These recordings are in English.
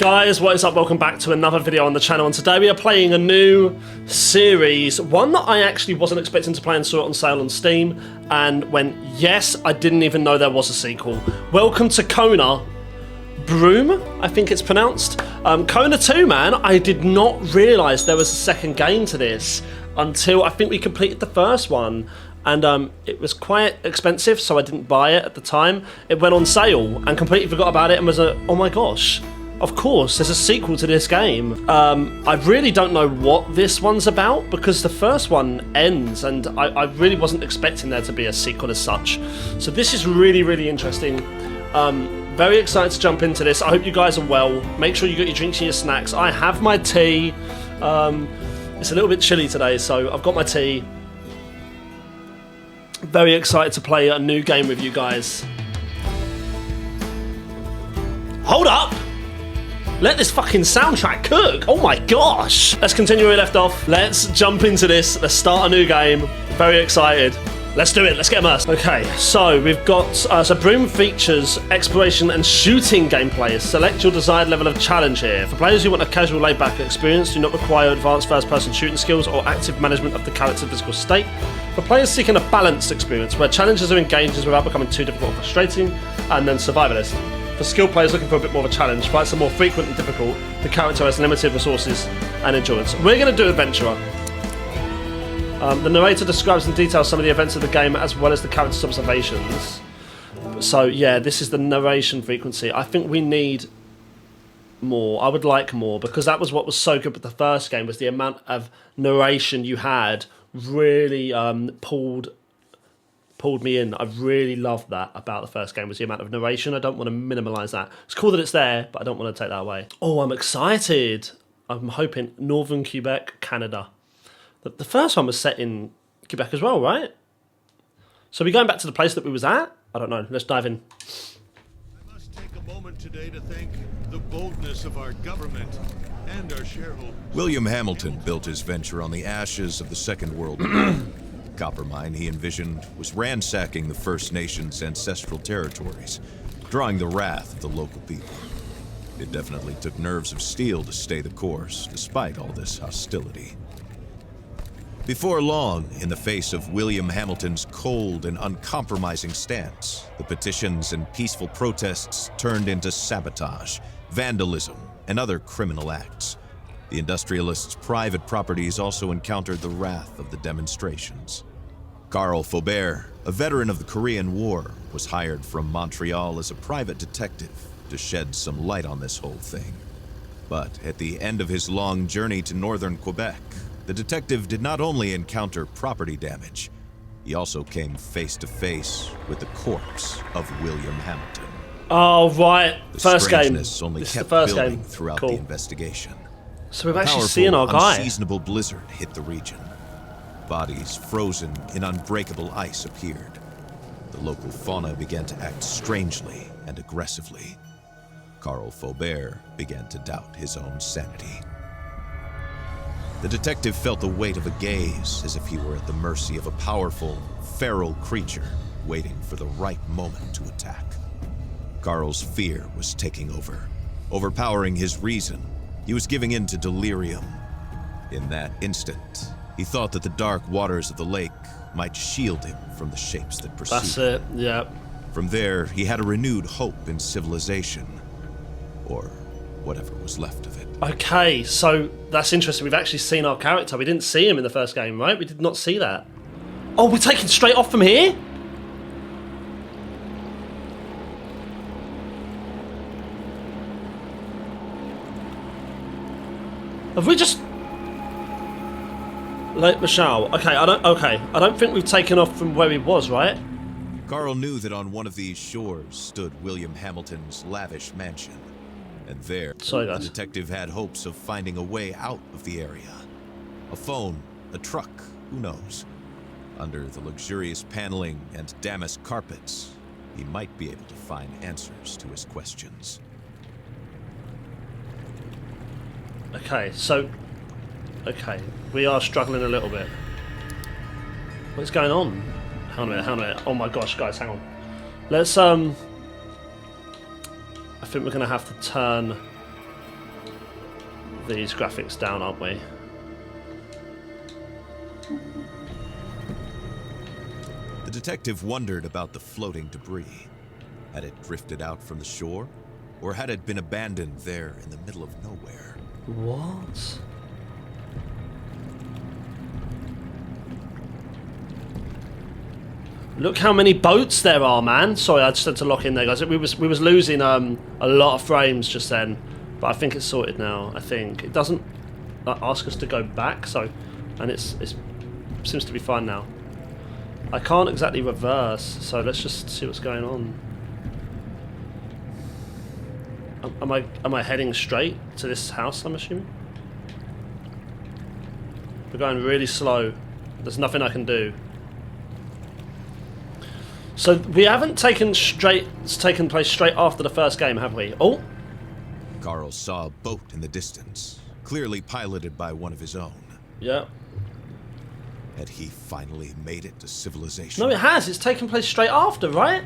Guys, what is up? Welcome back to another video on the channel, and today we are playing a new series, one that I actually wasn't expecting to play and saw it on sale on Steam, and went, yes, I didn't even know there was a sequel. Welcome to Kona Brume, I think it's pronounced. Kona 2, man, I did not realise there was a second game to this until I think we completed the first one. And it was quite expensive, so I didn't buy it at the time. It went on sale and completely forgot about it and was oh my gosh, of course, there's a sequel to this game. I really don't know what this one's about because the first one ends and I really wasn't expecting there to be a sequel as such. So this is really, really interesting. Very excited to jump into this. I hope you guys are well. Make sure you got your drinks and your snacks. I have my tea. It's a little bit chilly today, so I've got my tea. Very excited to play a new game with you guys. Hold up! Let this fucking soundtrack cook! Oh my gosh! Let's continue where we left off. Let's jump into this. Let's start a new game. Very excited. Let's do it. Let's get immersed. Okay, so we've got... so Brume features exploration and shooting gameplay. Select your desired level of challenge here. For players who want a casual laid-back experience, do not require advanced first-person shooting skills or active management of the character's physical state. For players seeking a balanced experience, where challenges are engagements without becoming too difficult or frustrating, and then survivalist. For skilled players looking for a bit more of a challenge, fights are more frequent and difficult, the character has limited resources and endurance. We're going to do Adventurer. The narrator describes in detail some of the events of the game as well as the character's observations. So yeah, this is the narration frequency. I think we need more. I would like more, because that was what was so good with the first game, was the amount of narration you had really pulled me in. I really loved that about the first game, was the amount of narration. I don't want to minimalise that. It's cool that it's there, but I don't want to take that away. Oh, I'm excited. I'm hoping Northern Quebec, Canada. The first one was set in Quebec as well, right? So we're going back to the place that we was at? I don't know. Let's dive in. I must take a moment today to thank the boldness of our government and our shareholders. William Hamilton built his venture on the ashes of the Second World War. Copper mine he envisioned was ransacking the First Nations' ancestral territories, drawing the wrath of the local people. It definitely took nerves of steel to stay the course, despite all this hostility. Before long, in the face of William Hamilton's cold and uncompromising stance, the petitions and peaceful protests turned into sabotage, vandalism, and other criminal acts. The industrialists' private properties also encountered the wrath of the demonstrations. Carl Faubert, a veteran of the Korean War, was hired from Montreal as a private detective to shed some light on this whole thing. But at the end of his long journey to northern Quebec, the detective did not only encounter property damage, he also came face to face with the corpse of William Hamilton. Oh, right. The First game. only This is kept the first building game. throughout Cool. the investigation. So we've A actually powerful, seen our guy. unseasonable blizzard hit the region. Bodies frozen in unbreakable ice appeared. The local fauna began to act strangely and aggressively. Carl Faubert began to doubt his own sanity. The detective felt the weight of a gaze, as if he were at the mercy of a powerful, feral creature waiting for the right moment to attack. Carl's fear was taking over, overpowering his reason. He was giving in to delirium. In that instant, he thought that the dark waters of the lake might shield him from the shapes that pursued him. That's it, yeah. From there, he had a renewed hope in civilization, or whatever was left of it. Okay, so that's interesting. We've actually seen our character. We didn't see him in the first game, right? We did not see that. Oh, we're taking straight off from here? Have we just... Lake Michelle. Okay, I don't think we've taken off from where he was, right? Carl knew that on one of these shores stood William Hamilton's lavish mansion. And there, Sorry, the guys. detective had hopes of finding a way out of the area. A phone, a truck, who knows? Under the luxurious paneling and damask carpets, he might be able to find answers to his questions. Okay, so... Okay, we are struggling a little bit. What's going on? Hang on a minute. Oh my gosh, guys, hang on. Let's, I think we're going to have to turn these graphics down, aren't we? The detective wondered about the floating debris. Had it drifted out from the shore? Or had it been abandoned there in the middle of nowhere? What? Look how many boats there are, man. Sorry, I just had to lock in there, guys. We was losing a lot of frames just then, but I think it's sorted now. I think it doesn't ask us to go back, so, and it seems to be fine now. I can't exactly reverse, so let's just see what's going on. Am I heading straight to this house? I'm assuming. We're going really slow. There's nothing I can do. So we haven't taken place straight after the first game, have we? Oh! Carl saw a boat in the distance, clearly piloted by one of his own. Yeah. Had he finally made it to civilization? No, it has. It's taken place straight after, right?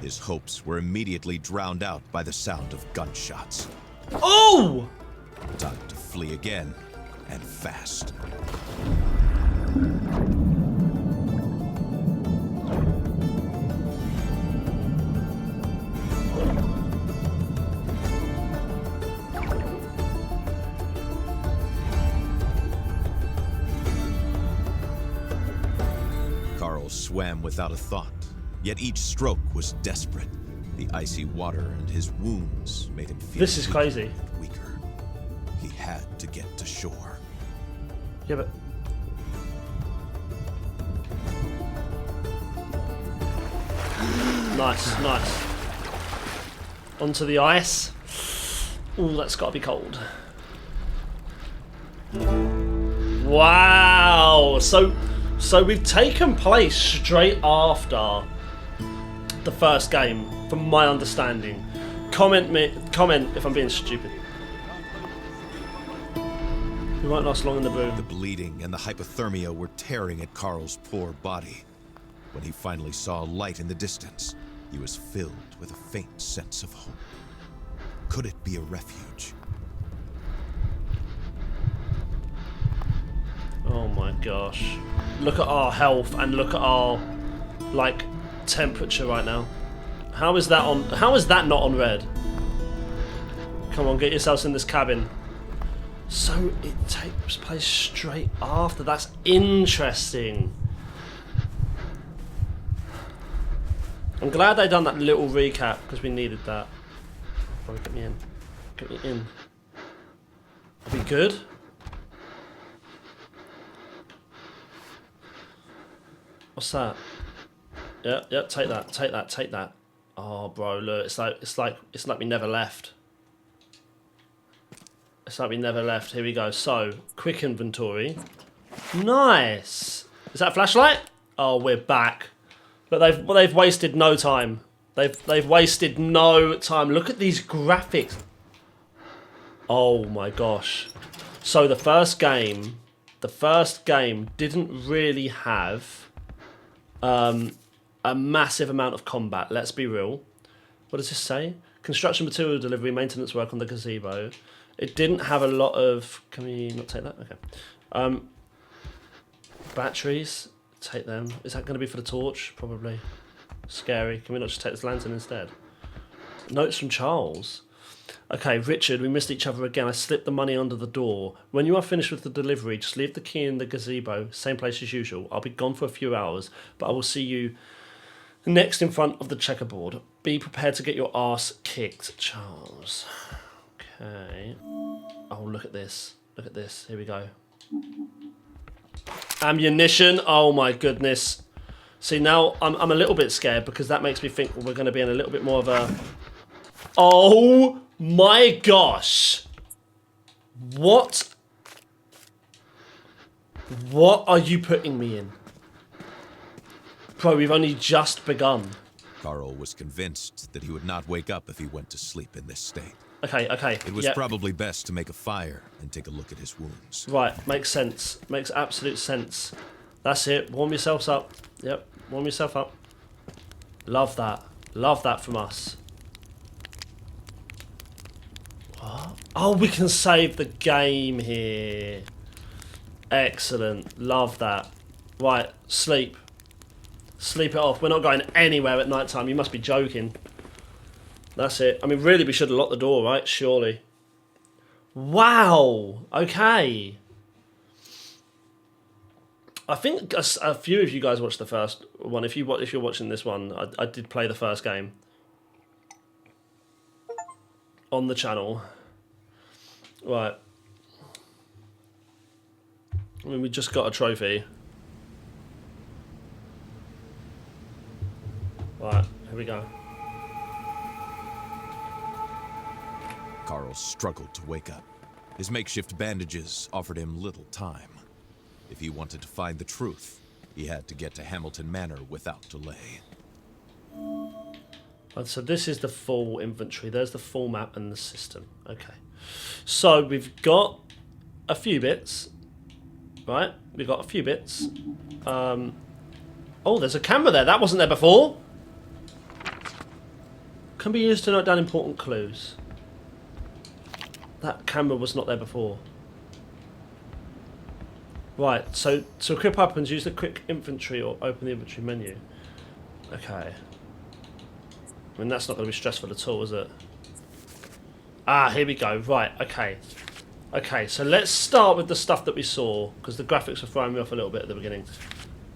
His hopes were immediately drowned out by the sound of gunshots. Oh! Time to flee again, and fast. Carl swam without a thought, yet each stroke was desperate. The icy water and his wounds made him feel This is crazy. and weaker. He had to get to shore. Yeah, but... Nice, nice. Onto the ice. Ooh, that's got to be cold. Wow! So we've taken place straight after the first game, from my understanding. Comment if I'm being stupid. We won't last long in the boom. The bleeding and the hypothermia were tearing at Carl's poor body. When he finally saw a light in the distance, he was filled with a faint sense of hope. Could it be a refuge? Oh my gosh. Look at our health and look at our, like, temperature right now. How is that not on red? Come on, get yourselves in this cabin. So it takes place straight after. That's interesting. I'm glad they done that little recap because we needed that. Oh, get me in. Get me in. Are we good? What's that? Yep, take that. Oh, bro, look, it's like we never left. It's like we never left. Here we go. So, quick inventory. Nice. Is that a flashlight? Oh, we're back. But they've wasted no time. They've wasted no time. Look at these graphics. Oh my gosh. So the first game didn't really have a massive amount of combat. Let's be real. What does this say? Construction material delivery, maintenance work on the gazebo. It didn't have a lot of... Can we not take that? Okay. Batteries. Take them. Is that going to be for the torch? Probably. Scary. Can we not just take this lantern instead? Notes from Charles. Okay, Richard, we missed each other again. I slipped the money under the door. When you are finished with the delivery, just leave the key in the gazebo. Same place as usual. I'll be gone for a few hours, but I will see you next in front of the checkerboard. Be prepared to get your ass kicked, Charles. Okay. Oh, look at this. Look at this. Here we go. Ammunition. Oh my goodness. See, now I'm a little bit scared because that makes me think we're going to be in a little bit more of a... Oh my gosh. What are you putting me in? Bro, we've only just begun. Carl was convinced that he would not wake up if he went to sleep in this state. Okay. It was probably best to make a fire and take a look at his wounds. Right, makes sense. Makes absolute sense. That's it. Warm yourselves up. Yep, warm yourself up. Love that. Love that from us. Oh, we can save the game here. Excellent. Love that. Right, sleep. Sleep it off. We're not going anywhere at night time. You must be joking. That's it. I mean, really, we should have locked the door, right? Surely. Wow. Okay. I think a few of you guys watched the first one. If you're watching this one, I did play the first game on the channel. Right. I mean, we just got a trophy. Right, here we go. Carl struggled to wake up. His makeshift bandages offered him little time. If he wanted to find the truth, he had to get to Hamilton Manor without delay. And so this is the full inventory. There's the full map and the system. Okay. So we've got a few bits. Right? We've got a few bits. Oh, there's a camera there. That wasn't there before. Can be used to note down important clues. That camera was not there before. Right, so to equip weapons, use the quick inventory or open the inventory menu. Okay. I mean, that's not going to be stressful at all, is it? Ah, here we go. Right, okay. Okay, so let's start with the stuff that we saw, because the graphics were throwing me off a little bit at the beginning.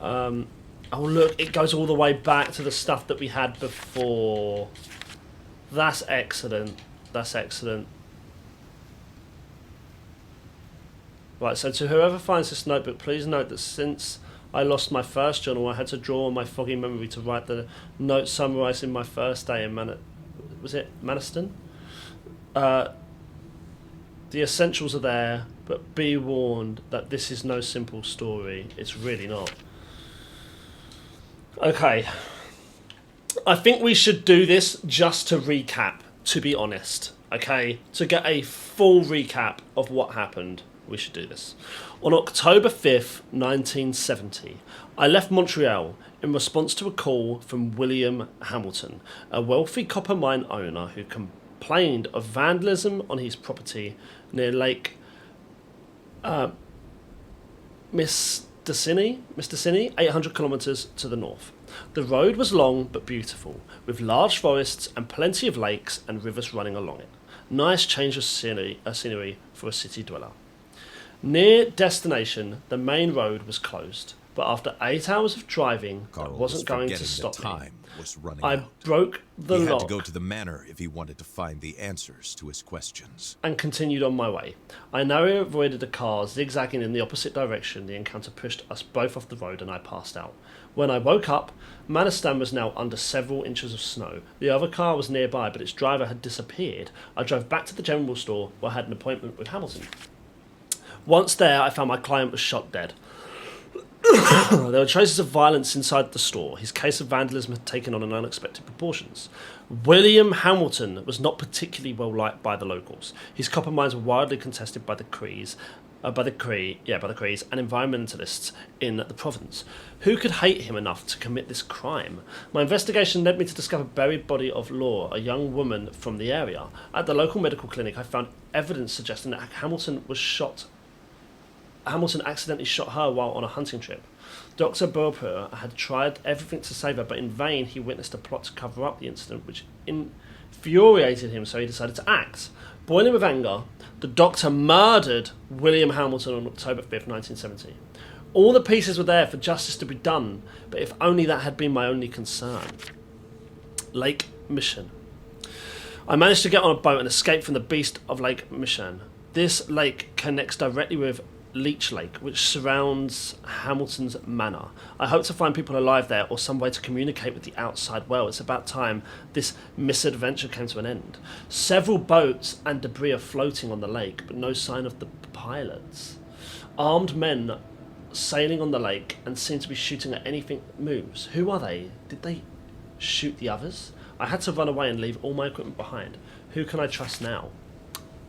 Oh, look, it goes all the way back to the stuff that we had before. That's excellent. That's excellent. Right, so to whoever finds this notebook, please note that since I lost my first journal, I had to draw on my foggy memory to write the notes summarising my first day in Maniston? The essentials are there, but be warned that this is no simple story. It's really not. Okay. I think we should do this just to recap, to be honest. Okay? To get a full recap of what happened. We should do this. On October 5th, 1970, I left Montreal in response to a call from William Hamilton, a wealthy copper mine owner who complained of vandalism on his property near Lake Mistassini, 800 kilometres to the north. The road was long but beautiful, with large forests and plenty of lakes and rivers running along it. Nice change of scenery for a city dweller. Near destination, the main road was closed, but after 8 hours of driving, Carl that wasn't going to stop me. time was running I out. broke the He had lock to go to the manor if he wanted to find the answers to his questions. and continued on my way. I narrowly avoided a car zigzagging in the opposite direction. The encounter pushed us both off the road and I passed out. When I woke up, Manistan was now under several inches of snow. The other car was nearby, but its driver had disappeared. I drove back to the general store where I had an appointment with Hamilton. Once there, I found my client was shot dead. There were traces of violence inside the store. His case of vandalism had taken on unexpected proportions. William Hamilton was not particularly well liked by the locals. His copper mines were widely contested by the Crees, and environmentalists in the province. Who could hate him enough to commit this crime? My investigation led me to discover a buried body of Laura, a young woman from the area. At the local medical clinic, I found evidence suggesting that Hamilton accidentally shot her while on a hunting trip. Dr. Burpur had tried everything to save her, but in vain. He witnessed a plot to cover up the incident, which infuriated him, so he decided to act. Boiling with anger, the doctor murdered William Hamilton on October 5th, 1970. All the pieces were there for justice to be done, but if only that had been my only concern. Lake Michigan. I managed to get on a boat and escape from the beast of Lake Michigan. This lake connects directly with Leech Lake, which surrounds Hamilton's manor. I hope to find people alive there or some way to communicate with the outside world. It's about time this misadventure came to an end. Several boats and debris are floating on the lake, but no sign of the pilots. Armed men sailing on the lake and seem to be shooting at anything that moves. Who are they? Did they shoot the others? I had to run away and leave all my equipment behind. Who can I trust now?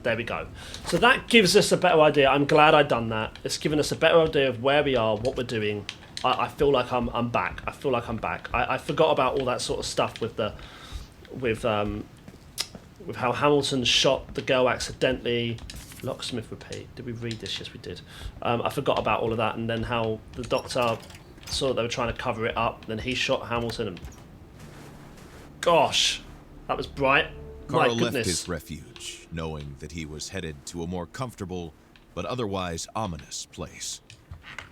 There we go. So that gives us a better idea. I'm glad I've done that. It's given us a better idea of where we are, what we're doing. I feel like I'm back. I feel like I'm back. I forgot about all that sort of stuff with with how Hamilton shot the girl accidentally. Locksmith repeat. Did we read this? Yes, we did. I forgot about all of that, and then how the doctor saw that they were trying to cover it up. Then he shot Hamilton. And gosh, that was bright. My Carl left goodness. his refuge, knowing that he was headed to a more comfortable, but otherwise ominous place.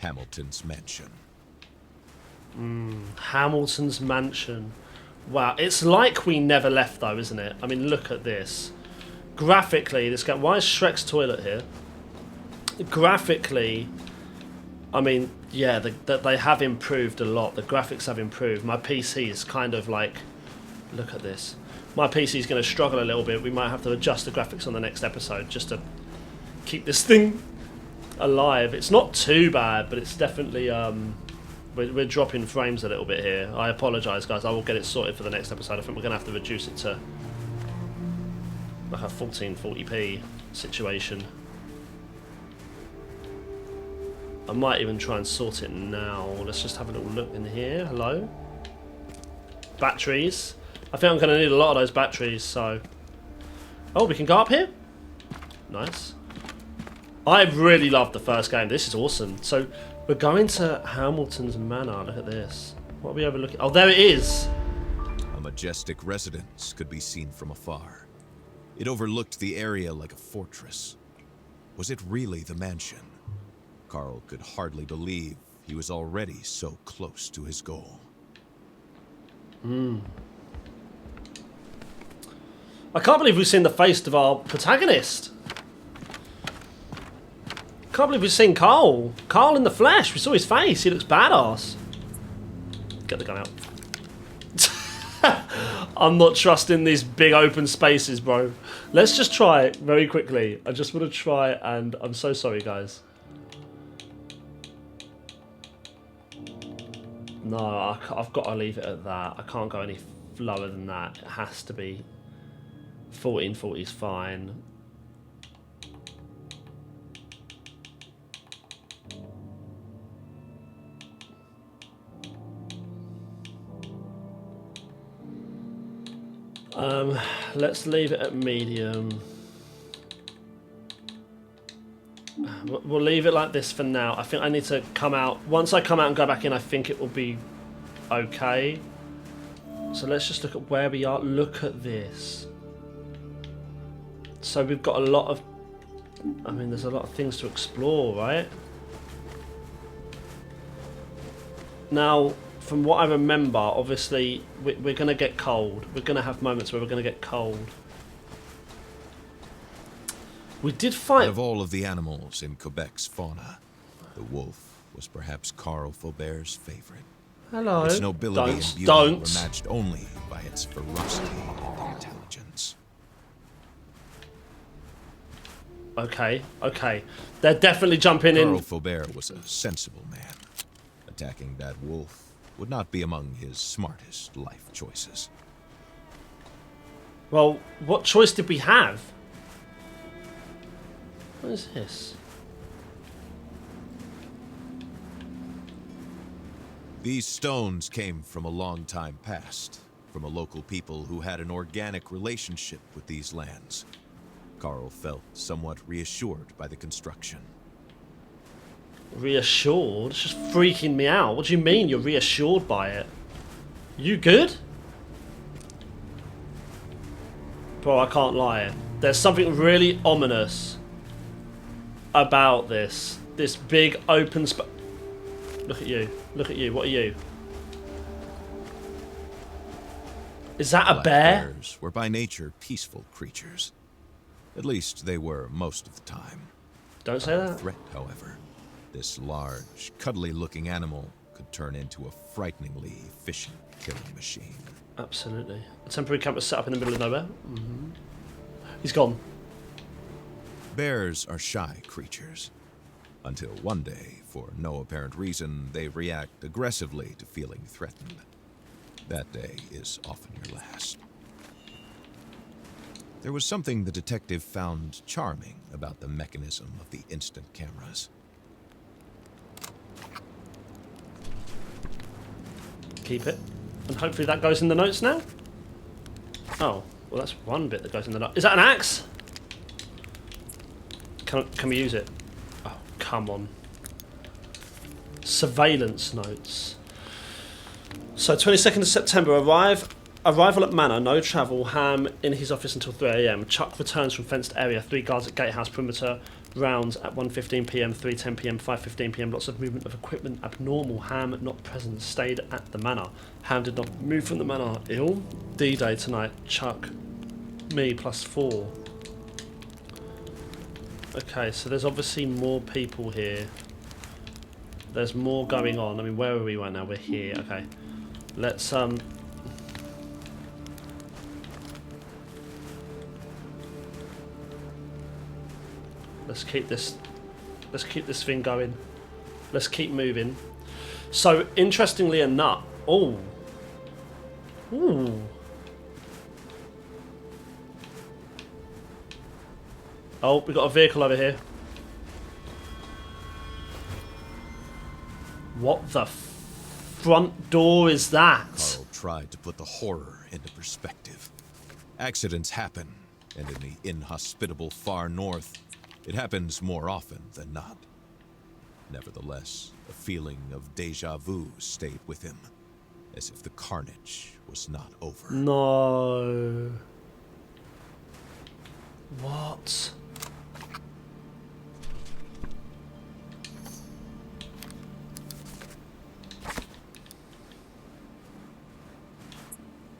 Hamilton's mansion. Hamilton's mansion. Wow, it's like we never left though, isn't it? I mean, look at this. Graphically, this game. Why is Shrek's toilet here? Graphically, I mean, yeah, they have improved a lot. The graphics have improved. My PC is kind of like, look at this. My PC is going to struggle a little bit. We might have to adjust the graphics on the next episode just to keep this thing alive. It's not too bad, but it's definitely we're dropping frames a little bit here. I apologise, guys. I will get it sorted for the next episode. I think we're going to have to reduce it to like a 1440p situation. I might even try and sort it now. Let's just have a little look in here. Hello? Batteries. I think I'm going to need a lot of those batteries, so... Oh, we can go up here? Nice. I really loved the first game. This is awesome. So, we're going to Hamilton's Manor. Look at this. What are we overlooking? Oh, there it is! A majestic residence could be seen from afar. It overlooked the area like a fortress. Was it really the mansion? Carl could hardly believe he was already so close to his goal. I can't believe we've seen the face of our protagonist. Can't believe we've seen Carl. Carl in the flesh. We saw his face. He looks badass. Get the gun out. I'm not trusting these big open spaces, bro. Let's just try it very quickly. I just want to try, and I'm so sorry, guys. No, I've got to leave it at that. I can't go any lower than that. It has to be 1440 is fine. Let's leave it at medium. We'll leave it like this for now. I think I need to come out. Once I come out and go back in, I think it will be okay. So let's just look at where we are. Look at this. So we've got a lot of... I mean, there's a lot of things to explore, right? Now, from what I remember, obviously, we're going to get cold. We're going to have moments where we're going to get cold. We did fight... Out of all of the animals in Quebec's fauna, the wolf was perhaps Carl Faubert's favorite. Hello. Its nobility and beauty were matched only by its ferocity and intelligence. Okay, okay. They're definitely jumping in. Carl Faubert was a sensible man. Attacking that wolf would not be among his smartest life choices. Well, what choice did we have? What is this? These stones came from a long time past, from a local people who had an organic relationship with these lands. Carl felt somewhat reassured by the construction. Reassured? It's just freaking me out. What do you mean you're reassured by it? You good? Bro, I can't lie. There's something really ominous about this. This big open space. Look at you. Look at you. What are you? Is that a Black bear? Bears were by nature peaceful creatures. At least they were most of the time. Don't say that. Threat, however. This large, cuddly-looking animal could turn into a frighteningly efficient killing machine. Absolutely. A temporary camp was set up in the middle of nowhere. He's gone. Bears are shy creatures. Until one day, for no apparent reason, they react aggressively to feeling threatened. That day is often your last. There was something the detective found charming about the mechanism of the instant cameras. Keep it. And hopefully that goes in the notes now. Oh, Well, that's one bit that goes in the nut. Is that an axe? Can we use it? Oh, come on. Surveillance notes. So 22nd of September, arrival at Manor, no travel, Ham in his office until 3 AM. Chuck returns from fenced area, 3 guards at gatehouse perimeter, rounds at 1:15 PM, 3:10 PM, 5:15 PM, lots of movement of equipment, abnormal, Ham not present, stayed at the Manor. Ham did not move from the Manor, ill. D-Day tonight, Chuck, me +4. Okay, so there's obviously more people here. There's more going on. I mean, where are we right now? We're here. Okay. Let's keep this thing going. Let's keep moving. So, interestingly enough, oh. Ooh. Oh, we got a vehicle over here. What the front door is that? Carl tried to put the horror into perspective. Accidents happen, and in the inhospitable far north, it happens more often than not. Nevertheless, a feeling of déjà vu stayed with him, as if the carnage was not over. No. What?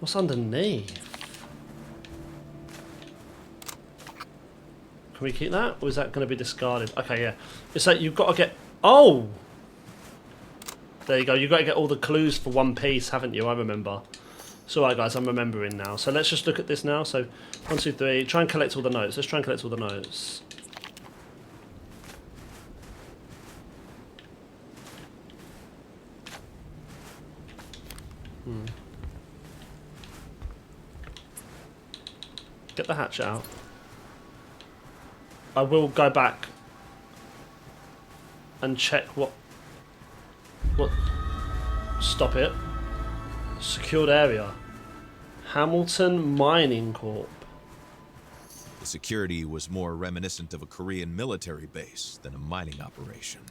What's underneath? Can we keep that? Or is that going to be discarded? Okay, yeah. It's like you've got to get... Oh! There you go. You've got to get all the clues for one piece, haven't you? I remember. It's alright, guys. I'm remembering now. So let's just look at this now. So, 1, 2, 3. Try and collect all the notes. Let's try and collect all the notes. Get the hatchet out. I will go back and check what stop it. Secured area. Hamilton Mining Corp. The security was more reminiscent of a Korean military base than a mining operation.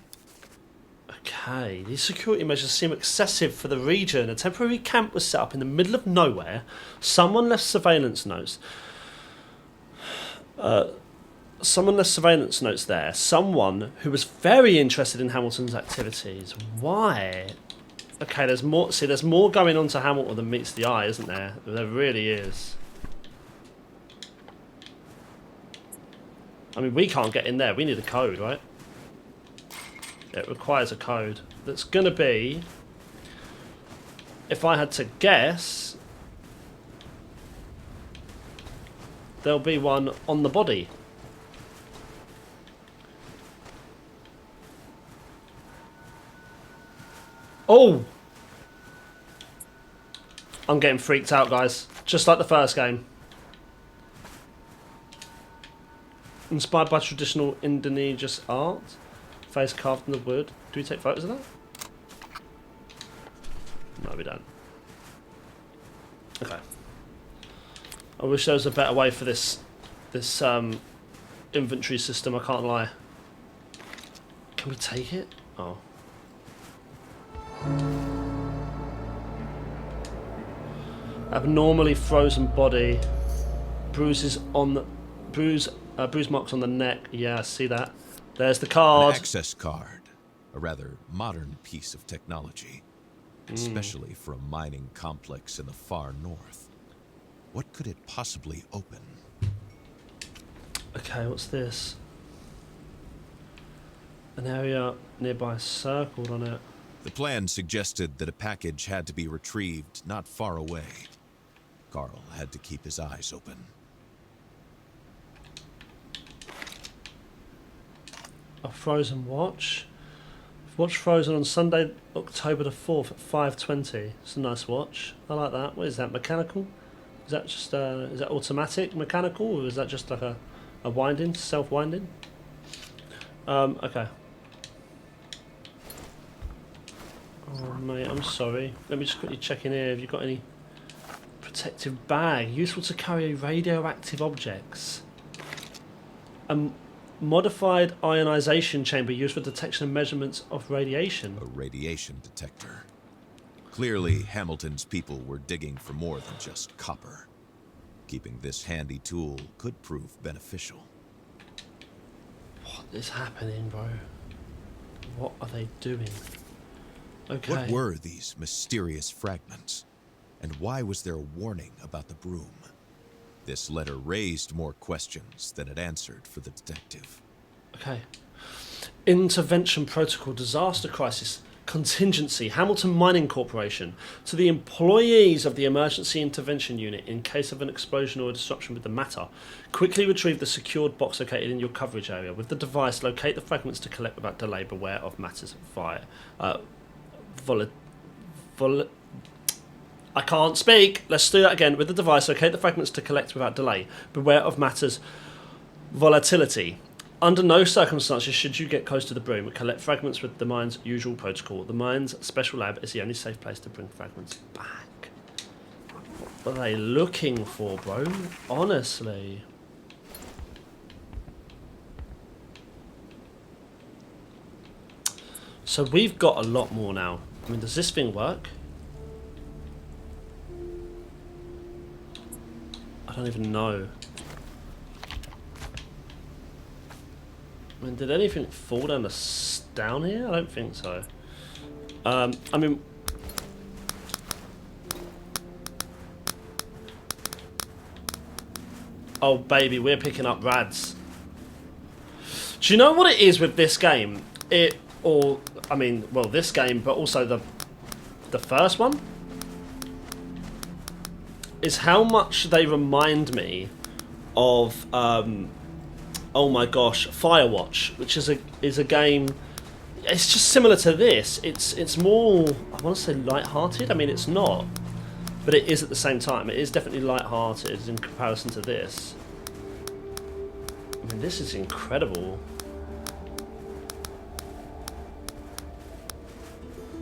Okay, these security measures seem excessive for the region. A temporary camp was set up in the middle of nowhere. Someone left surveillance notes. Someone left surveillance notes there. Someone who was very interested in Hamilton's activities. Why? Okay, there's more. See, there's more going on to Hamilton than meets the eye, isn't there? There really is. I mean, we can't get in there. We need a code, right? It requires a code. That's going to be, if I had to guess, there'll be one on the body. Oh! I'm getting freaked out, guys. Just like the first game. Inspired by traditional Indonesian art. Face carved in the wood. Do we take photos of that? No, we don't. Okay. I wish there was a better way for this inventory system, I can't lie. Can we take it? Oh. Abnormally frozen body. Bruises on the... bruise marks on the neck. Yeah, I see that. There's the card. An access card. A rather modern piece of technology. Especially for a mining complex in the far north. What could it possibly open? Okay, what's this? An area nearby circled on it. The plan suggested that a package had to be retrieved not far away. Carl had to keep his eyes open. A frozen watch. Watch frozen on Sunday, October the 4th at 5:20. It's a nice watch. I like that. What is that? Mechanical? Is that just is that automatic mechanical, or is that just like a winding, self-winding? Okay. Oh mate, I'm sorry. Let me just quickly check in here. Have you got any Protective bag. Useful to carry radioactive objects. Modified ionization chamber used for detection and measurements of radiation. A radiation detector. Clearly, Hamilton's people were digging for more than just copper. Keeping this handy tool could prove beneficial. What is happening, bro? What are they doing? Okay. What were these mysterious fragments? And why was there a warning about the Brume? This letter raised more questions than it answered for the detective. Okay. Intervention protocol, disaster crisis, contingency, Hamilton Mining Corporation. To the employees of the emergency intervention unit, in case of an explosion or a disruption with the matter, quickly retrieve the secured box located in your coverage area. With the device, locate the fragments to collect without delay. Beware of matters of fire. I can't speak. Let's do that again. With the device, locate the fragments to collect without delay. Beware of matters volatility. Under no circumstances should you get close to the Brume. Collect fragments with the mine's usual protocol. The mine's special lab is the only safe place to bring fragments back. What are they looking for, bro? Honestly. So we've got a lot more now. I mean, does this thing work? I don't even know. I mean, did anything fall down down here? I don't think so. I mean... Oh, baby, we're picking up rads. Do you know what it is with this game? This game, but also the first one? Is how much they remind me of oh my gosh, Firewatch, which is a game. It's just similar to this. It's more, I want to say light-hearted. I mean, it's not, but it is at the same time. It is definitely light-hearted in comparison to this. I mean, this is incredible.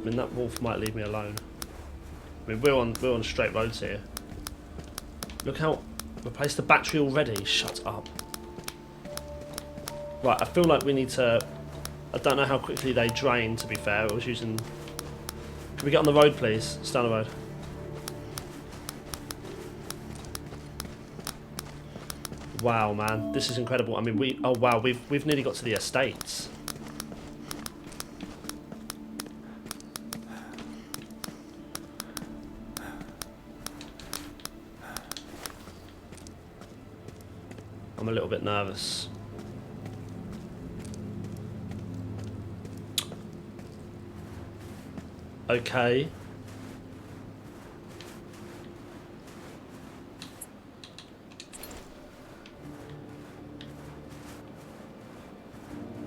I mean, that wolf might leave me alone. I mean, we're on straight roads here. Look how... Replace the battery already. Shut up. Right, I feel like we need to... I don't know how quickly they drain, to be fair. I was using... Can we get on the road, please? It's down the road. Wow, man. This is incredible. I mean, oh, wow. We've nearly got to the estates. I'm a little bit nervous. Okay.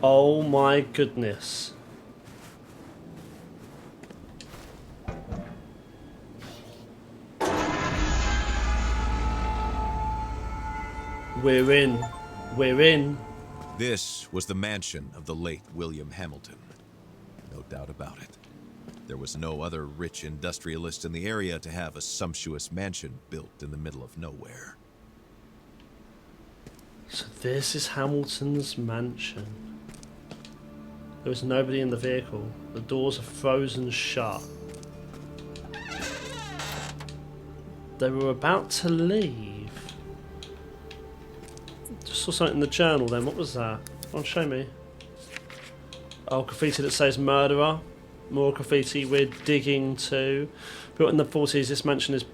Oh my goodness. We're in. We're in. This was the mansion of the late William Hamilton. No doubt about it. There was no other rich industrialist in the area to have a sumptuous mansion built in the middle of nowhere. So this is Hamilton's mansion. There was nobody in the vehicle. The doors are frozen shut. They were about to leave. Just saw something in the journal then. What was that? Go on, show me. Oh, graffiti that says murderer. More graffiti. We're digging to. Built in the 40s, this mansion is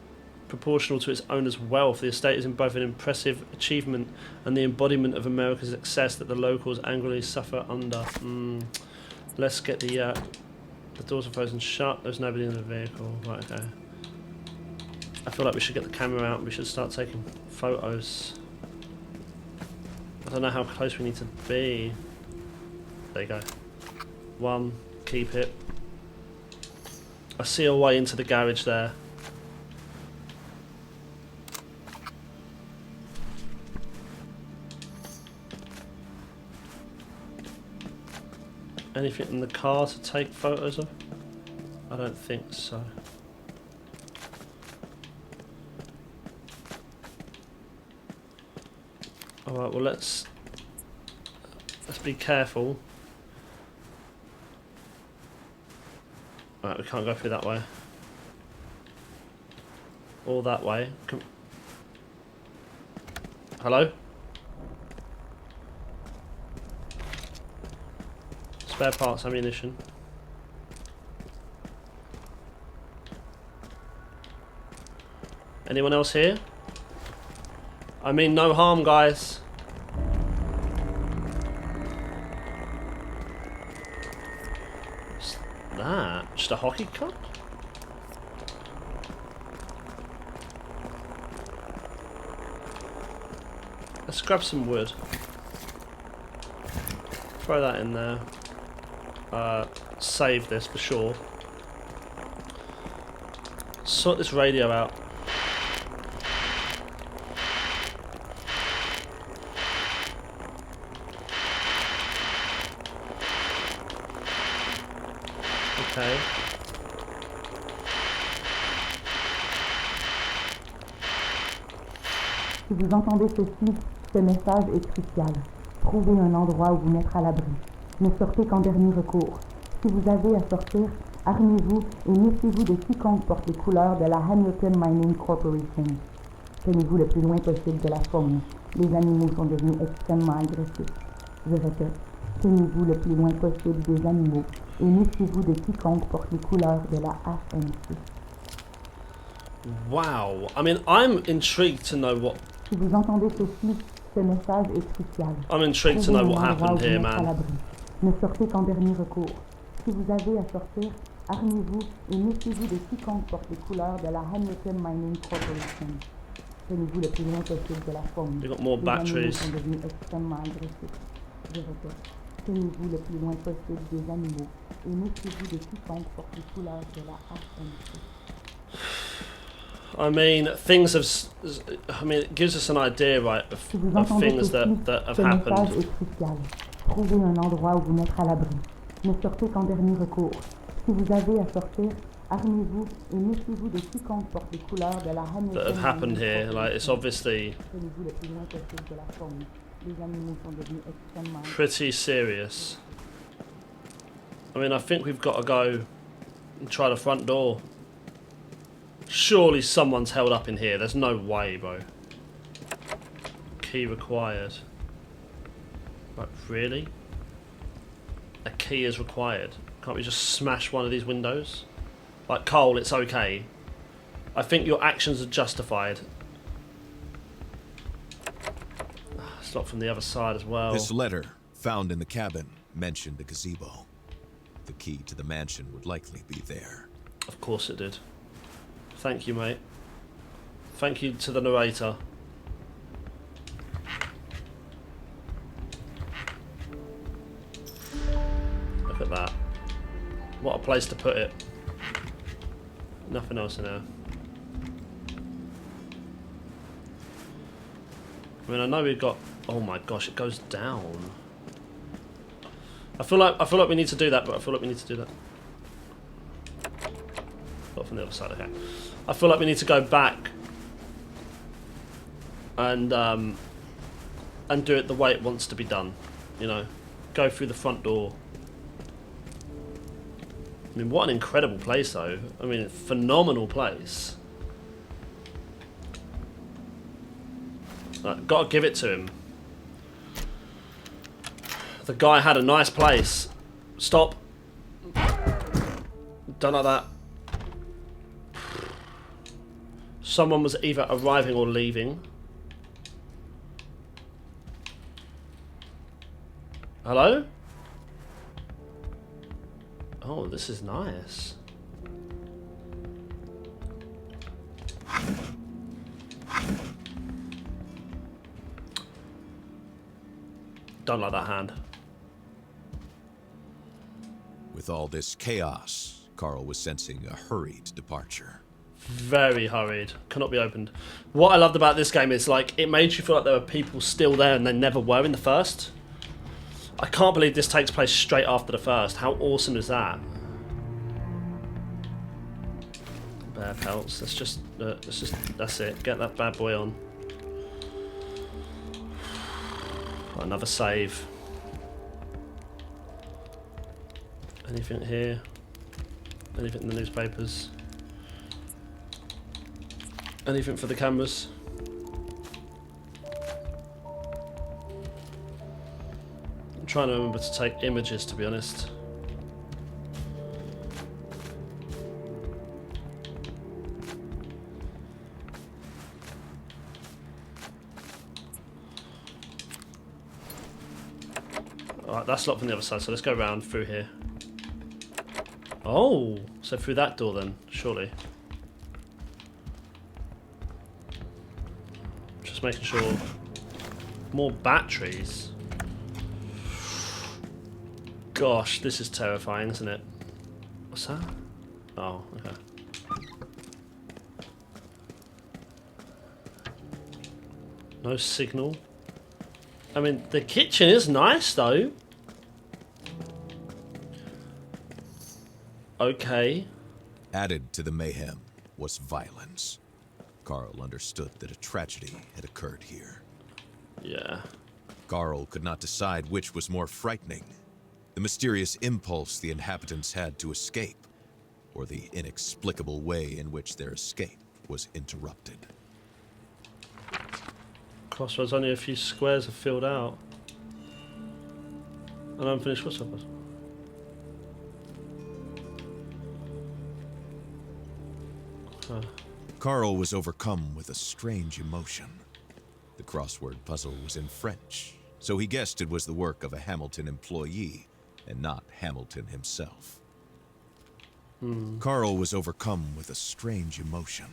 proportional to its owner's wealth. The estate is in both an impressive achievement and the embodiment of America's success that the locals angrily suffer under. Let's get the doors are frozen shut. There's nobody in the vehicle. Right, okay. I feel like we should get the camera out and we should start taking photos. I don't know how close we need to be. There you go. One, keep it. I see a way into the garage there. Anything in the car to take photos of? I don't think so. Alright, well let's be careful. Alright, we can't go through that way. Or that way. Hello? Spare parts, ammunition. Anyone else here? I mean no harm, guys. What's that? Just a hockey cup? Let's grab some wood. Throw that in there. Save this for sure. Sort this radio out. Okay. Si vous entendez ceci, ce message est crucial. Trouvez un endroit où vous mettre à l'abri. Ne sortez qu'en dernier recours. Si vous avez à sortir, armez-vous et méfiez-vous de quiconque porte les couleurs de la Hamilton Mining Corporation. Tenez-vous le plus loin possible de la faune. Les animaux sont devenus extrêmement agressifs. Je répète, tenez-vous le plus loin possible des animaux et méfiez-vous de quiconque porte les couleurs de la HMC. Wow. I mean, I'm intrigued to know what... Si vous entendez ceci, ce message est crucial. I'm intrigued to know what happened here, man. Ne sortez qu'en dernier recours. Si vous avez à sortir, armez-vous et méfiez-vous de quiconque porte les couleurs de la Hamilton Mining Corporation. Tenez-vous le plus loin possible de la faune. You got more batteries. Les animaux sont devenus extrêmement agressifs. Je répète, tenez-vous le plus loin possible des animaux et méfiez-vous de quiconque porte les couleurs de la HMC. I mean, things have. I mean, it gives us an idea, right, of things that have happened. Ce message est crucial. Trouvez un endroit où vous mettre à l'abri. Ne sortez qu'en dernier recours. Si vous avez à sortir, armez-vous et méfiez-vous de quiconque porte les couleurs de la Hamilton. That have happened here, like it's obviously Tenez-vous le plus loin possible de la faune. Les animaux sont devenus extrêmement pretty serious. I mean, I think we've got to go and try the front door. Surely someone's held up in here. There's no way, bro. Key required. Like, really? A key is required. Can't we just smash one of these windows? Like, Cole, it's okay. I think your actions are justified. It's not from the other side as well. This letter, found in the cabin, mentioned the gazebo. The key to the mansion would likely be there. Of course it did. Thank you, mate. Thank you to the narrator. Look at that. What a place to put it. Nothing else in there. I mean, I know we've got... Oh my gosh, it goes down. I feel like we need to do that, but I feel like we need to do that. Not from the other side, okay. I feel like we need to go back and do it the way it wants to be done. You know, go through the front door. I mean, what an incredible place, though. I mean, phenomenal place. Gotta give it to him. The guy had a nice place. Stop. Don't like that. Someone was either arriving or leaving. Hello? Oh, this is nice. Don't like that hand. With all this chaos, Carl was sensing a hurried departure. Very hurried. Cannot be opened. What I loved about this game is, like, it made you feel like there were people still there and they never were in the first. I can't believe this takes place straight after the first. How awesome is that? Bear pelts. That's it. Get that bad boy on. Got another save. Anything here? Anything in the newspapers? Anything for the cameras? I'm trying to remember to take images, to be honest. Alright, that's locked from the other side, so let's go around through here. Oh, so through that door then, surely. Just making sure. More batteries. Gosh, this is terrifying, isn't it? What's that? Oh, okay. No signal. I mean, the kitchen is nice, though. Okay. Added to the mayhem was violence. Carl understood that a tragedy had occurred here. Yeah. Carl could not decide which was more frightening. The mysterious impulse the inhabitants had to escape, or the inexplicable way in which their escape was interrupted. Crossroads, only a few squares are filled out. An unfinished crossroads. Huh. Carl was overcome with a strange emotion. The crossword puzzle was in French, so he guessed it was the work of a Hamilton employee and not Hamilton himself. Carl was overcome with a strange emotion.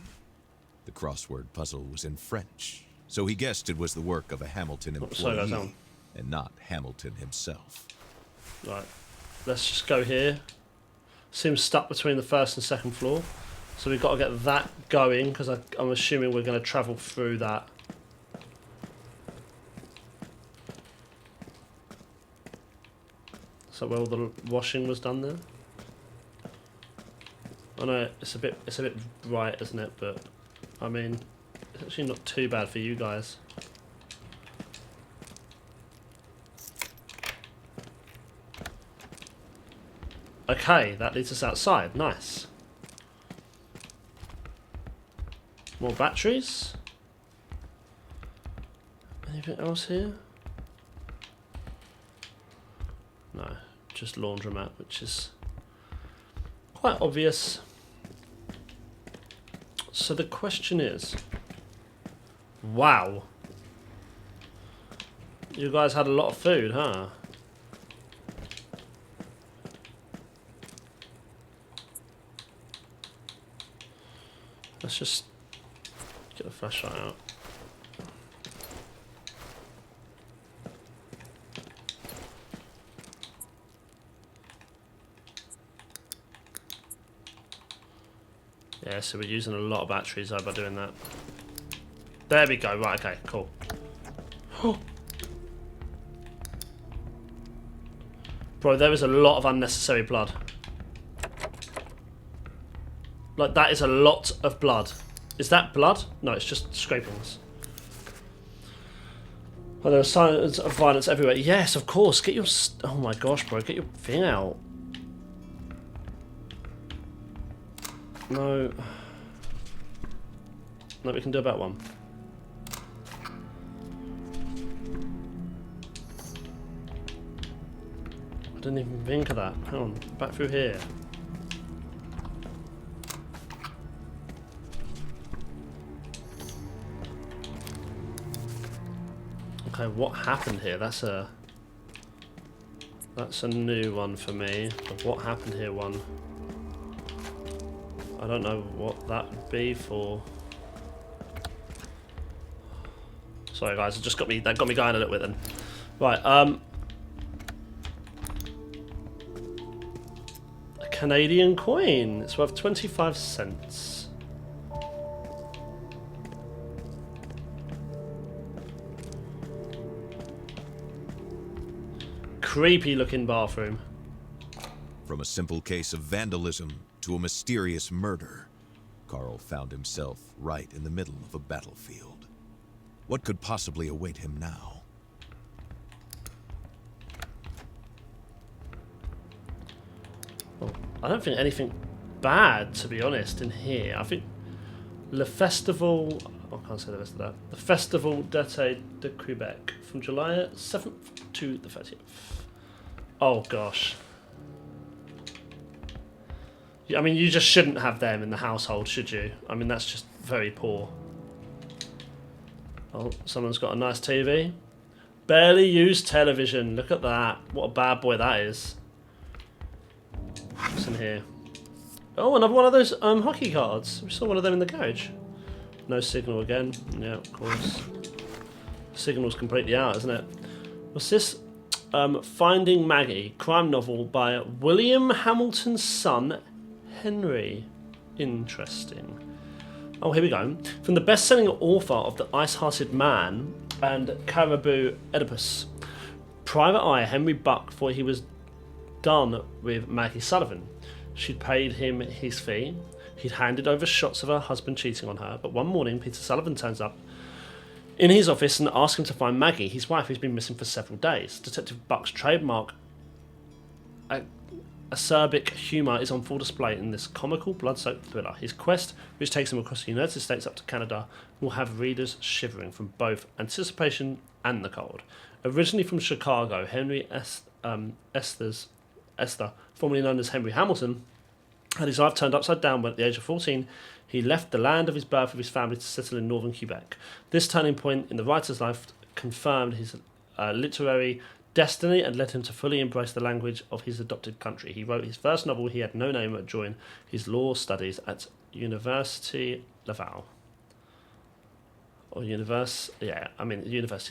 The crossword puzzle was in French, so he guessed it was the work of a Hamilton employee and not Hamilton himself. Right, let's just go here. Seems stuck between the first and second floor. So we've got to get that going, because I'm assuming we're going to travel through that. So where all the washing was done there? I know it's a bit bright, isn't it? But I mean, it's actually not too bad for you guys. Okay, that leads us outside. Nice. More batteries. Anything else here? No, just laundromat, which is quite obvious. So the question is, wow, you guys had a lot of food, huh? Let's just get a flashlight out. Yeah, so we're using a lot of batteries by doing that. There we go, right, okay, cool. Bro, there is a lot of unnecessary blood. Like, that is a lot of blood. Is that blood? No, it's just scrapings. Oh, there are signs of violence everywhere. Yes, of course. Get your... Oh my gosh, bro. Get your thing out. No. No, we can do about one. I didn't even think of that. Hang on. Back through here. Okay, what happened here? That's a new one for me. But what happened here one? I don't know what that would be for. Sorry guys, that got me going a little bit then. Right, a Canadian coin. It's worth 25 cents. Creepy looking bathroom. From a simple case of vandalism to a mysterious murder, Carl found himself right in the middle of a battlefield. What could possibly await him now? Well, I don't think anything bad, to be honest, in here. I think Le Festival... I can't say the rest of that. The Festival d'été de Quebec from July 7th to the 30th. Oh, gosh. I mean, you just shouldn't have them in the household, should you? I mean, that's just very poor. Oh, someone's got a nice TV. Barely used television. Look at that. What a bad boy that is. What's in here? Oh, another one of those hockey cards. We saw one of them in the garage. No signal again. Yeah, of course. Signal's completely out, isn't it? What's this? Finding Maggie. Crime novel by William Hamilton's son, Henry. Interesting. Oh, here we go. From the best-selling author of The Ice-Hearted Man and Caribou Oedipus, Private Eye Henry Buck thought he was done with Maggie Sullivan. She'd paid him his fee. He'd handed over shots of her husband cheating on her. But one morning, Peter Sullivan turns up in his office and asks him to find Maggie, his wife, who's been missing for several days. Detective Buck's trademark acerbic humour is on full display in this comical, blood-soaked thriller. His quest, which takes him across the United States up to Canada, will have readers shivering from both anticipation and the cold. Originally from Chicago, Henry Esther, formerly known as Henry Hamilton, had his life turned upside down when at the age of 14 he left the land of his birth with his family to settle in northern Quebec. This turning point in the writer's life confirmed his literary destiny and led him to fully embrace the language of his adopted country. He wrote his first novel, He Had No Name, at join his law studies at University Laval. Or University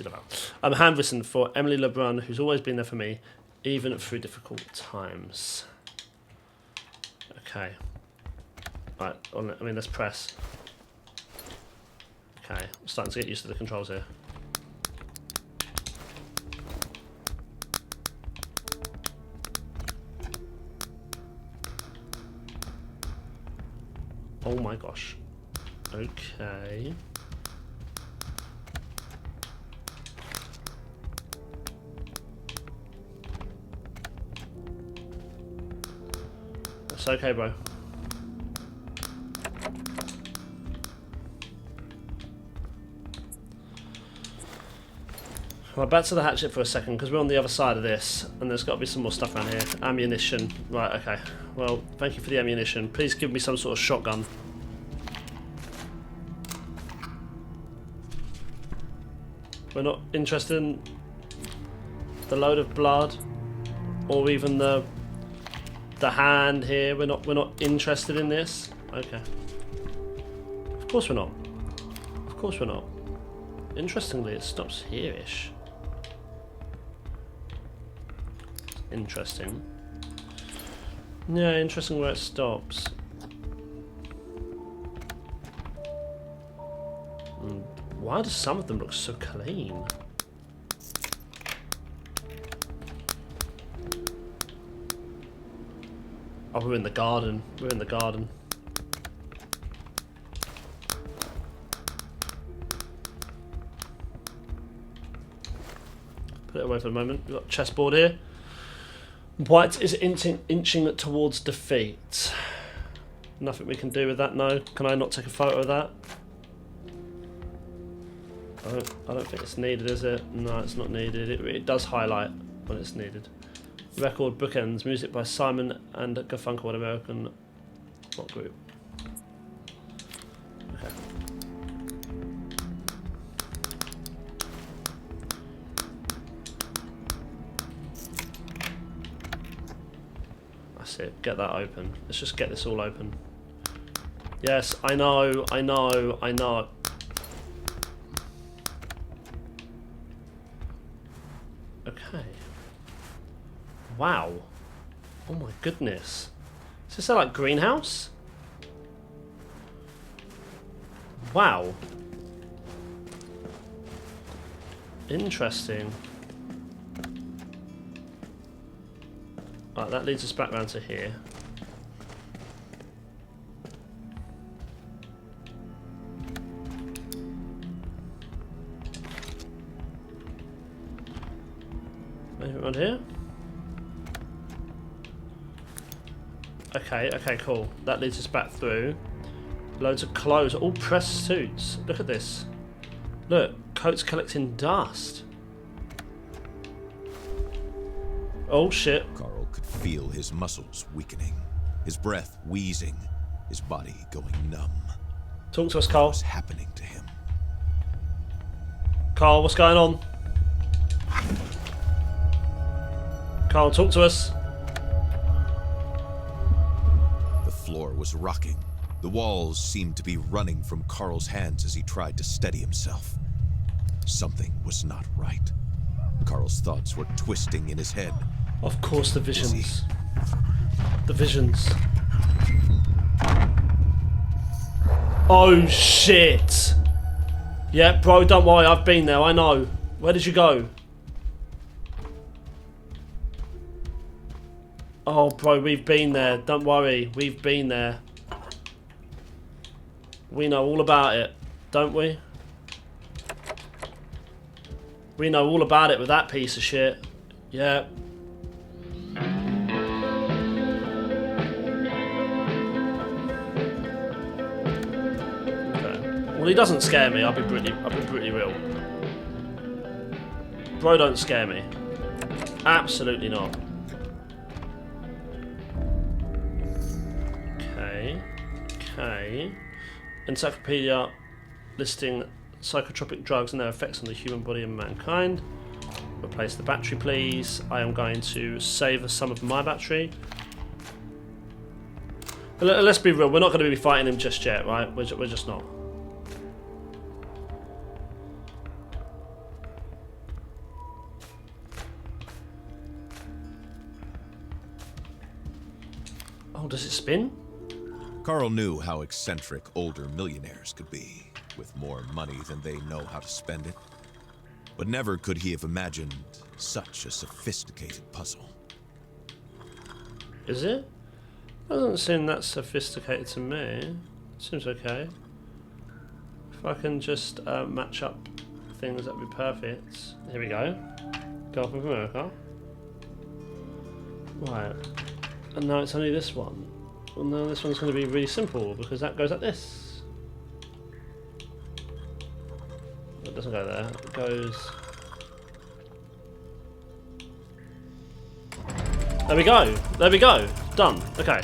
Laval. Handwritten for Emily Lebrun, who's always been there for me, even through difficult times. Okay. Right, I mean, let's press. Okay, I'm starting to get used to the controls here. Oh my gosh. Okay. That's okay, bro. Well, back to the hatchet for a second, because we're on the other side of this, and there's got to be some more stuff around here. Ammunition. Right, okay. Well, thank you for the ammunition. Please give me some sort of shotgun. We're not interested in the load of blood, or even the hand here. We're not interested in this. Okay. Of course we're not. Of course we're not. Interestingly, it stops here-ish. Interesting. Yeah, interesting where it stops. Why do some of them look so clean? Oh, we're in the garden. We're in the garden. Put it away for a moment. We've got a chessboard here. White is inching towards defeat. Nothing we can do with that, no. Can I not take a photo of that? I don't think it's needed, is it? No, it's not needed. It does highlight when it's needed. Record bookends. Music by Simon and Garfunkel, an American rock group. Okay. That's it. Get that open. Let's just get this all open. Yes, I know. Okay. Wow. Oh my goodness. Is this like greenhouse? Wow. Interesting. Right, that leads us back round to here. Anything around here? Okay, okay, cool. That leads us back through. Loads of clothes, all pressed suits. Look at this. Look, coats collecting dust. Oh shit. Carl could feel his muscles weakening, his breath wheezing, his body going numb. Talk to us, What Carl. was happening to him? Carl, what's going on? Carl, talk to us. The floor was rocking. The walls seemed to be running from Carl's hands as he tried to steady himself. Something was not right. Carl's thoughts were twisting in his head. Of course, the visions. The visions. Oh shit! Yeah, bro, don't worry, I've been there, I know. Where did you go? Oh, bro, we've been there. Don't worry, we've been there. We know all about it, don't we? We know all about it with that piece of shit. Yeah. Well, he doesn't scare me. I'll be brutally real. Bro, don't scare me. Absolutely not. Okay. Okay. Encyclopedia listing psychotropic drugs and their effects on the human body and mankind. Replace the battery, please. I am going to save some of my battery. Let's be real. We're not going to be fighting him just yet, right? We're just not. Oh, does it spin? Carl knew how eccentric older millionaires could be, with more money than they know how to spend it. But never could he have imagined such a sophisticated puzzle. Is it? Doesn't seem that sophisticated to me. Seems okay. If I can just match up things, that'd be perfect. Here we go. Gulf of America. Right. And now it's only this one. Well, no, this one's going to be really simple because that goes like this. It doesn't go there. It goes. There we go. There we go. Done. Okay.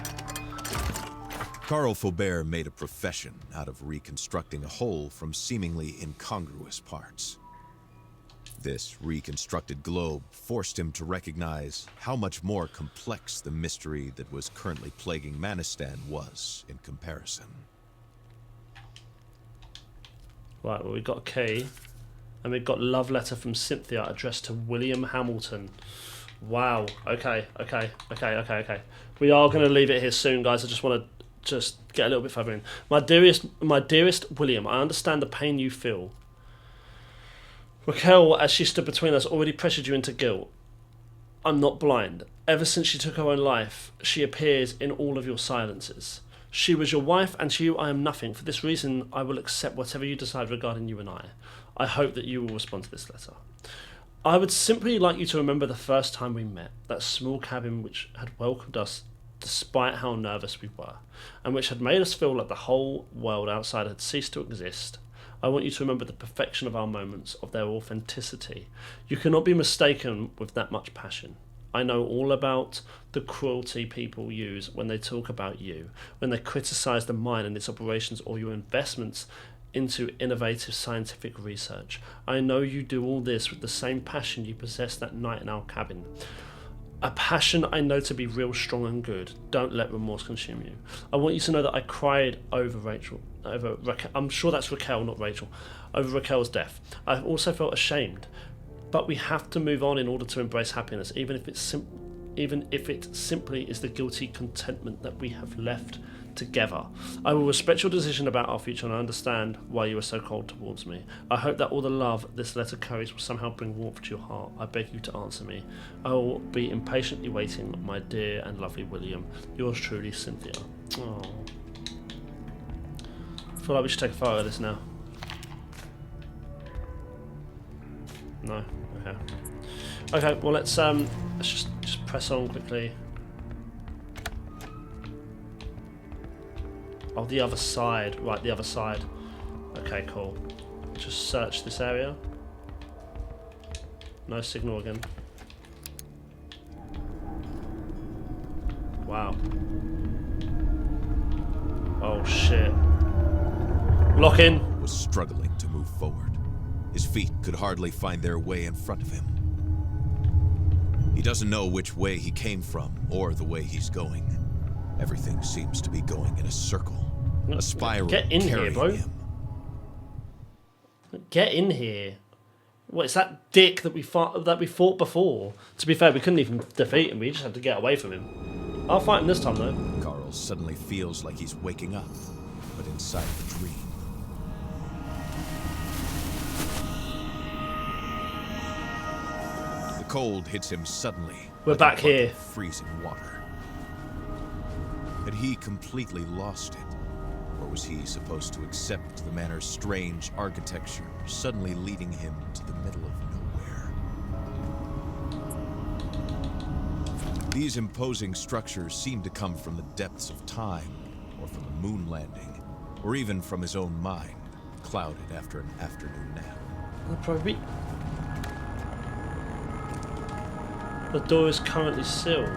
Carl Faubert made a profession out of reconstructing a whole from seemingly incongruous parts. This reconstructed globe forced him to recognize how much more complex the mystery that was currently plaguing Manistan was in comparison. Right, well, we've got a key, and we've got love letter from Cynthia addressed to William Hamilton. Wow. Okay. We are going to leave it here soon, guys. I just want to get a little bit further in. My dearest William, I understand the pain you feel. Raquel, as she stood between us, already pressured you into guilt. I'm not blind. Ever since she took her own life, she appears in all of your silences. She was your wife, and to you I am nothing. For this reason, I will accept whatever you decide regarding you and I. I hope that you will respond to this letter. I would simply like you to remember the first time we met, that small cabin which had welcomed us despite how nervous we were, and which had made us feel like the whole world outside had ceased to exist. I want you to remember the perfection of our moments, of their authenticity. You cannot be mistaken with that much passion. I know all about the cruelty people use when they talk about you, when they criticise the mine and its operations or your investments into innovative scientific research. I know you do all this with the same passion you possessed that night in our cabin. A passion I know to be real, strong and good. Don't let remorse consume you. I want you to know that I cried over Raquel. I'm sure that's Raquel, not Rachel. Over Raquel's death. I've also felt ashamed. But we have to move on in order to embrace happiness, even if it simply is the guilty contentment that we have left together. I will respect your decision about our future, and I understand why you are so cold towards me. I hope that all the love this letter carries will somehow bring warmth to your heart. I beg you to answer me. I will be impatiently waiting, my dear and lovely William. Yours truly, Cynthia. Oh. I feel like we should take a photo of this now. No? Okay. Okay, well let's just press on quickly. Oh, the other side. Right, the other side. Okay, cool. Just search this area. No signal again. Wow. Oh shit. Lock in. Was struggling to move forward. His feet could hardly find their way in front of him. He doesn't know which way he came from or the way he's going. Everything seems to be going in a circle. A spiral. Get in here, bro. Him. Get in here. What, it's that dick that we fought before. To be fair, we couldn't even defeat him. We just had to get away from him. I'll fight him this time, though. Carl suddenly feels like he's waking up, but inside the dream. The cold hits him suddenly. We're like back a bucket here. of freezing water. Had he completely lost it? Or was he supposed to accept the manor's strange architecture, suddenly leading him to the middle of nowhere? These imposing structures seem to come from the depths of time, or from the moon landing, or even from his own mind, clouded after an afternoon nap. Probably. The door is currently sealed.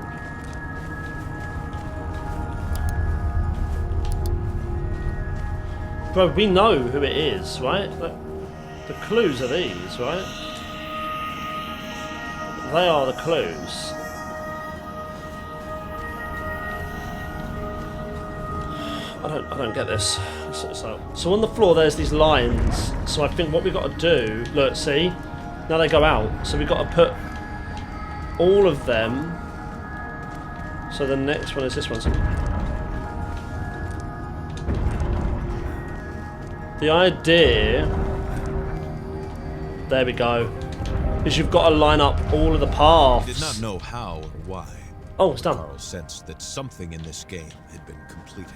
Bro, we know who it is, right? Like, the clues are these, right? They are the clues. I don't get this. So on the floor there's these lines. So I think what we've got to do, look, see? Now they go out. So we've got to put all of them. So the next one is this one. So the idea, there we go, is you've got to line up all of the paths. He did not know how or why. Oh, it's done. Carl sensed that something in this game had been completed,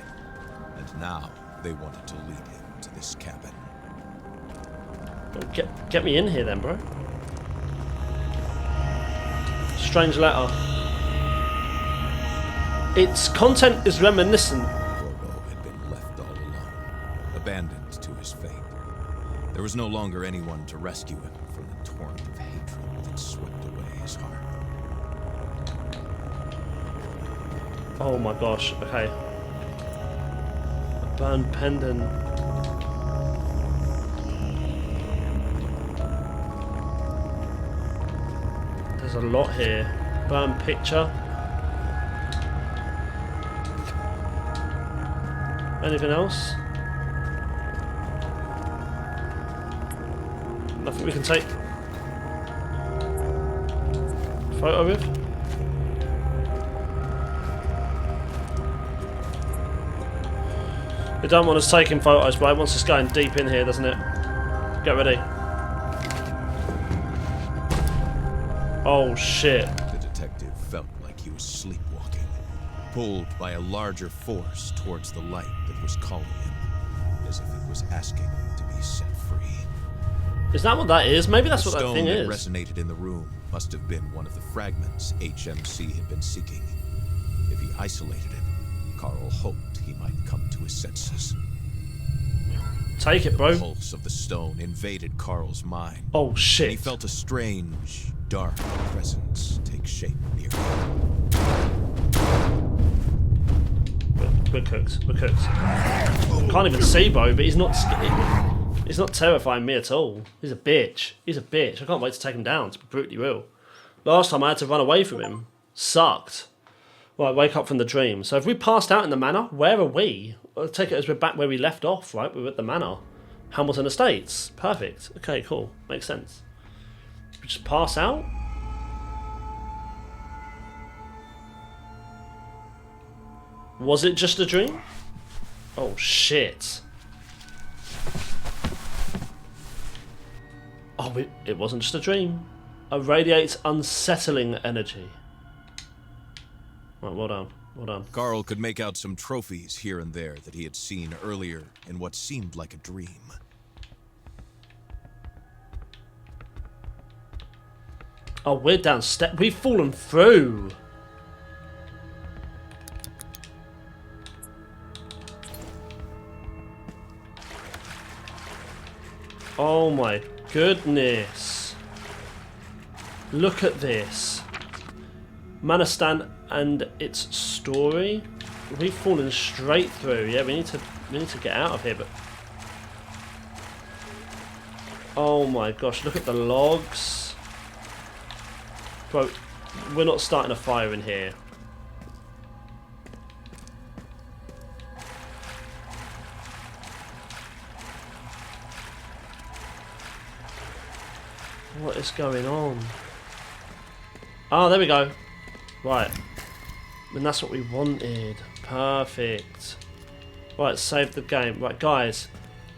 and now they wanted to lead him to this cabin. Get me in here then, bro. Strange letter. Its content is reminiscent. Robo had been left all alone, abandoned to his fate. There was no longer anyone to rescue him from the torrent of hatred that swept away his heart. Oh my gosh, okay. A burned pendant. There's a lot here. Burned picture. Anything else? Nothing we can take photo with? We don't want us taking photos, but it wants us going deep in here, doesn't it? Get ready. Oh shit. The detective felt like he was sleepwalking, pulled by a larger force towards the light that was calling him, as if it was asking to be set free. Is that what that is? Maybe that's The what that thing is. stone that resonated in the room must have been one of the fragments HMC had been seeking. If he isolated it, Carl hoped he might come to his senses. Take it, bro. The pulse of the stone invaded Carl's mind. Oh And he shit. felt a strange, dark presence take shape near him. We're cooked. We're cooked. Can't even see, bro, but he's not terrifying me at all. He's a bitch. He's a bitch. I can't wait to take him down, to be brutally real. Last time I had to run away from him. Sucked. Well, I wake up from the dream. So if we passed out in the manor, where are we? I'll take it as we're back where we left off, right? We were at the manor. Hamilton Estates. Perfect. Okay, cool. Makes sense. We just pass out? Was it just a dream? Oh, shit. Oh, it wasn't just a dream. It radiates unsettling energy. Right, well done. Well done. Carl could make out some trophies here and there that he had seen earlier in what seemed like a dream. Oh, we're down step. We've fallen through. Oh my goodness. Look at this. Manistan and its story. We've fallen straight through. Yeah, we need to get out of here, but oh my gosh, look at the logs. Bro, we're not starting a fire in here. What is going on? Oh, there we go. Right. And that's what we wanted. Perfect. Right, save the game. Right, guys.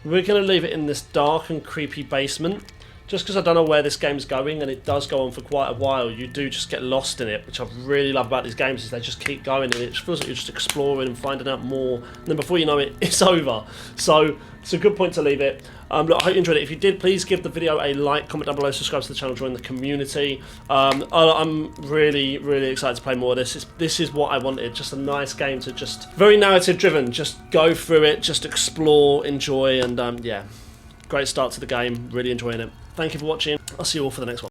We're going to leave it in this dark and creepy basement. Just because I don't know where this game's going, and it does go on for quite a while. You do just get lost in it, which I really love about these games, is they just keep going, and it feels like you're just exploring and finding out more. And then before you know it, it's over. So it's a good point to leave it. Look, I hope you enjoyed it. If you did, please give the video a like, comment down below, subscribe to the channel, join the community. I'm really, really excited to play more of this. This is what I wanted, just a nice game to just, very narrative driven, just go through it, just explore, enjoy, and yeah, great start to the game, really enjoying it. Thank you for watching. I'll see you all for the next one.